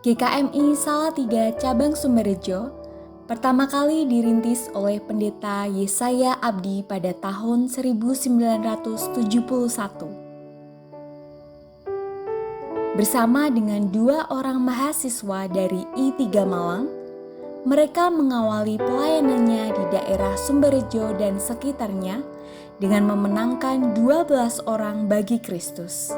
GKMI Salatiga Cabang Sumberjo pertama kali dirintis oleh Pendeta Yesaya Abdi pada tahun 1971. Bersama dengan 2 orang mahasiswa dari I3 Malang, mereka mengawali pelayanannya di daerah Sumberjo dan sekitarnya dengan memenangkan 12 orang bagi Kristus.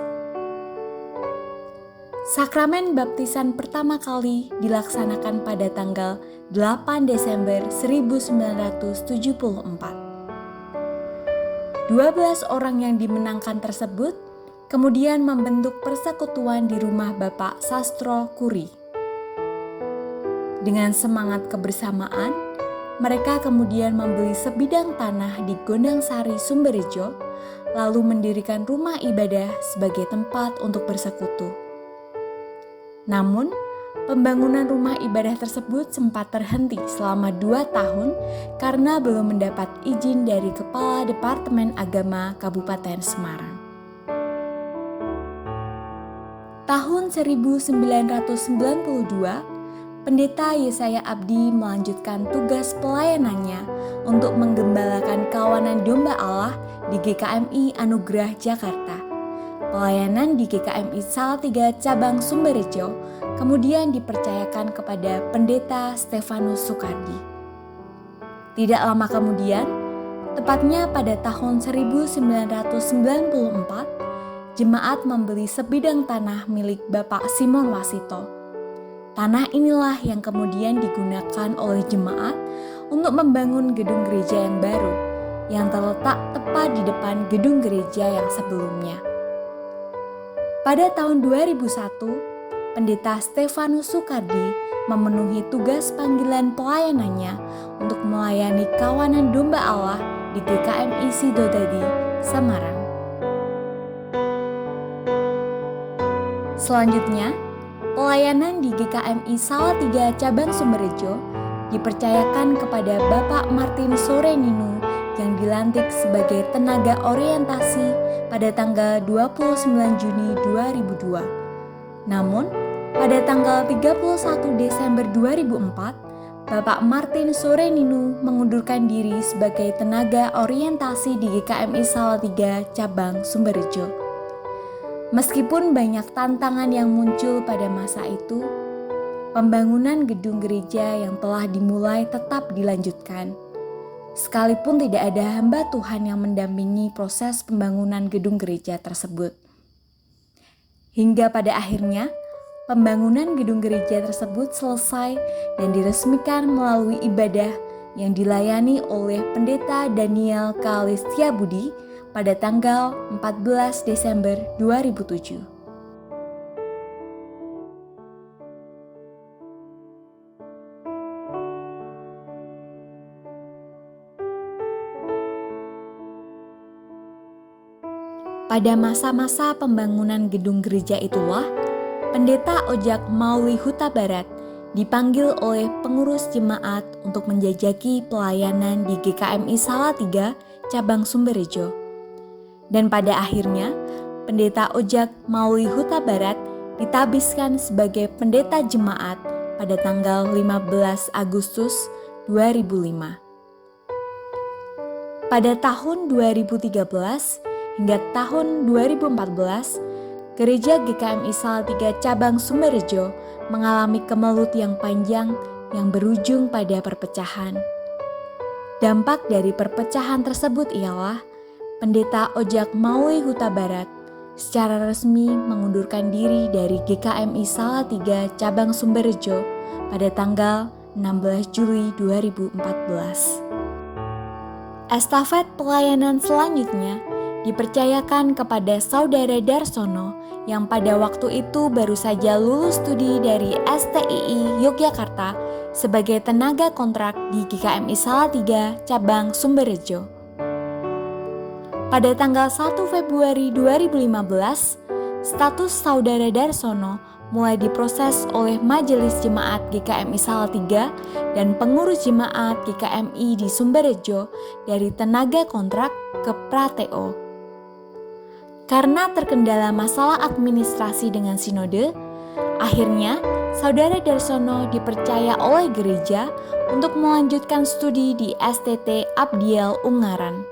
Sakramen baptisan pertama kali dilaksanakan pada tanggal 8 Desember 1974. 12 orang yang dimenangkan tersebut kemudian membentuk persekutuan di rumah Bapak Sastro Kuri. Dengan semangat kebersamaan, mereka kemudian membeli sebidang tanah di Gondang Sari, Sumberjo, lalu mendirikan rumah ibadah sebagai tempat untuk bersekutu. Namun, pembangunan rumah ibadah tersebut sempat terhenti selama 2 tahun karena belum mendapat izin dari Kepala Departemen Agama Kabupaten Semarang. Tahun 1992, Pendeta Yesaya Abdi melanjutkan tugas pelayanannya untuk menggembalakan kawanan domba Allah di GKMI Anugerah Jakarta. Pelayanan di GKMI Salatiga Cabang Sumberjo kemudian dipercayakan kepada Pendeta Stefanus Sukardi. Tidak lama kemudian, tepatnya pada tahun 1994, jemaat membeli sebidang tanah milik Bapak Simon Wasito. Tanah inilah yang kemudian digunakan oleh jemaat untuk membangun gedung gereja yang baru, yang terletak tepat di depan gedung gereja yang sebelumnya. Pada tahun 2001, Pendeta Stefanus Sukardi memenuhi tugas panggilan pelayanannya untuk melayani kawanan domba Allah di GKMI Sidodadi, Semarang. Selanjutnya, pelayanan di GKMI Salatiga Cabang Sumberjo dipercayakan kepada Bapak Martin Soreninu yang dilantik sebagai tenaga orientasi pada tanggal 29 Juni 2002. Namun, pada tanggal 31 Desember 2004, Bapak Martin Soreninu mengundurkan diri sebagai tenaga orientasi di GKMI Salatiga Cabang Sumberjo. Meskipun banyak tantangan yang muncul pada masa itu, pembangunan gedung gereja yang telah dimulai tetap dilanjutkan. Sekalipun tidak ada hamba Tuhan yang mendampingi proses pembangunan gedung gereja tersebut. Hingga pada akhirnya, pembangunan gedung gereja tersebut selesai dan diresmikan melalui ibadah yang dilayani oleh Pendeta Daniel Kalistiabudi pada tanggal 14 Desember 2007. Pada masa-masa pembangunan gedung gereja itulah, Pendeta Ojak Mauli Huta Barat dipanggil oleh pengurus jemaat untuk menjajaki pelayanan di GKMI Salatiga Cabang Sumberjo. Dan pada akhirnya, Pendeta Ojak Mauli Huta Barat ditabiskan sebagai pendeta jemaat pada tanggal 15 Agustus 2005. Pada tahun 2013 hingga tahun 2014, Gereja GKMI Salatiga Cabang Sumberjo mengalami kemelut yang panjang yang berujung pada perpecahan. Dampak dari perpecahan tersebut ialah Pendeta Ojak Mauli Huta Barat secara resmi mengundurkan diri dari GKMI Salatiga Cabang Sumberjo pada tanggal 16 Juli 2014. Estafet pelayanan selanjutnya dipercayakan kepada Saudara Darsono yang pada waktu itu baru saja lulus studi dari STII Yogyakarta sebagai tenaga kontrak di GKMI Salatiga Cabang Sumberjo. Pada tanggal 1 Februari 2015, status Saudara Darsono mulai diproses oleh Majelis Jemaat GKMI Salatiga dan pengurus jemaat GKMI di Sumberjo dari tenaga kontrak ke Prateo. Karena terkendala masalah administrasi dengan sinode, Akhirnya, Saudara Darsono dipercaya oleh gereja untuk melanjutkan studi di STT Abdiel Ungaran.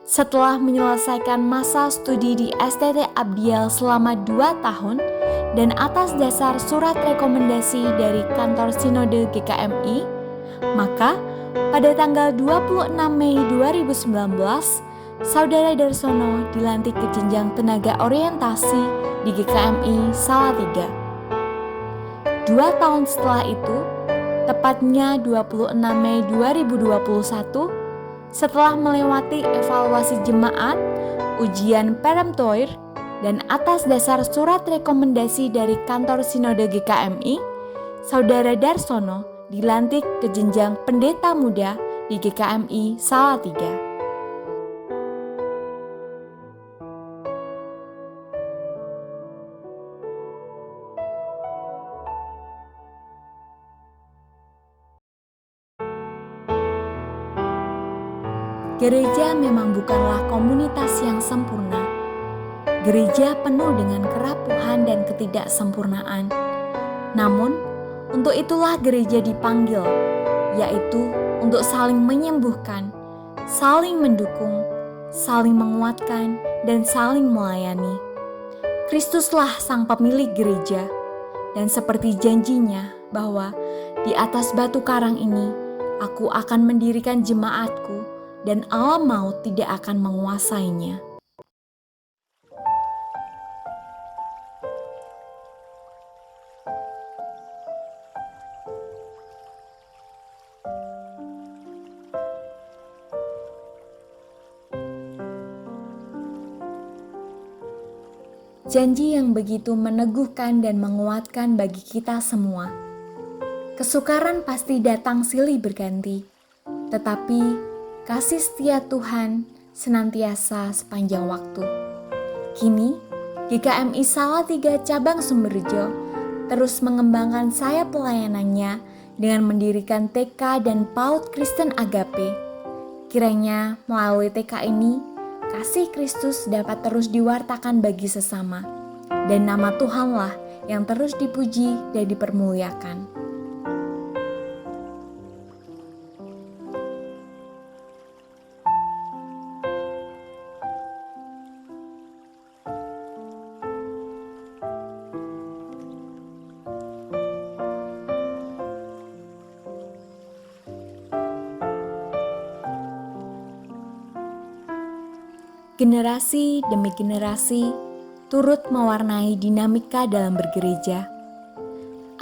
Setelah menyelesaikan masa studi di STT Abdiel selama 2 tahun dan atas dasar surat rekomendasi dari kantor Sinode GKMI, maka pada tanggal 26 Mei 2019, Saudara Darsono dilantik ke jenjang tenaga orientasi di GKMI Salatiga. 2 tahun setelah itu, tepatnya 26 Mei 2021, setelah melewati evaluasi jemaat, ujian peremptoir, dan atas dasar surat rekomendasi dari kantor Sinode GKMI, Saudara Darsono dilantik ke jenjang pendeta muda di GKMI Salatiga. Gereja memang bukanlah komunitas yang sempurna. Gereja penuh dengan kerapuhan dan ketidaksempurnaan. Namun, untuk itulah gereja dipanggil, yaitu untuk saling menyembuhkan, saling mendukung, saling menguatkan, dan saling melayani. Kristuslah sang pemilik gereja, dan seperti janjinya bahwa di atas batu karang ini, aku akan mendirikan jemaatku, dan alam maut tidak akan menguasainya. Janji yang begitu meneguhkan dan menguatkan bagi kita semua. Kesukaran pasti datang silih berganti, tetapi kasih setia Tuhan senantiasa sepanjang waktu. Kini, GKMI Salatiga Cabang Sumberjo terus mengembangkan sayap pelayanannya dengan mendirikan TK dan PAUD Kristen Agape. Kiranya melalui TK ini, kasih Kristus dapat terus diwartakan bagi sesama, dan nama Tuhanlah yang terus dipuji dan dipermuliakan. Generasi demi generasi turut mewarnai dinamika dalam bergereja.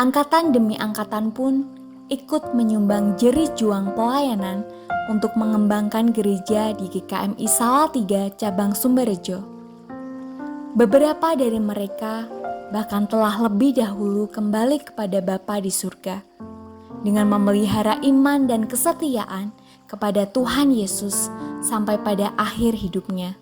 Angkatan demi angkatan pun ikut menyumbang jerih juang pelayanan untuk mengembangkan gereja di GKMI Salatiga Cabang Sumberjo. Beberapa dari mereka bahkan telah lebih dahulu kembali kepada Bapa di surga dengan memelihara iman dan kesetiaan kepada Tuhan Yesus sampai pada akhir hidupnya.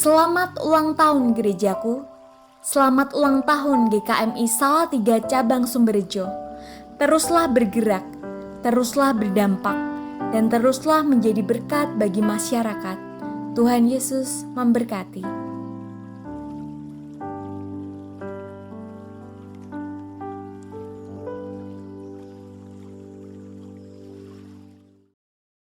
Selamat ulang tahun gerejaku. Selamat ulang tahun GKMI Salatiga Cabang Sumberjo. Teruslah bergerak, teruslah berdampak, dan teruslah menjadi berkat bagi masyarakat. Tuhan Yesus memberkati.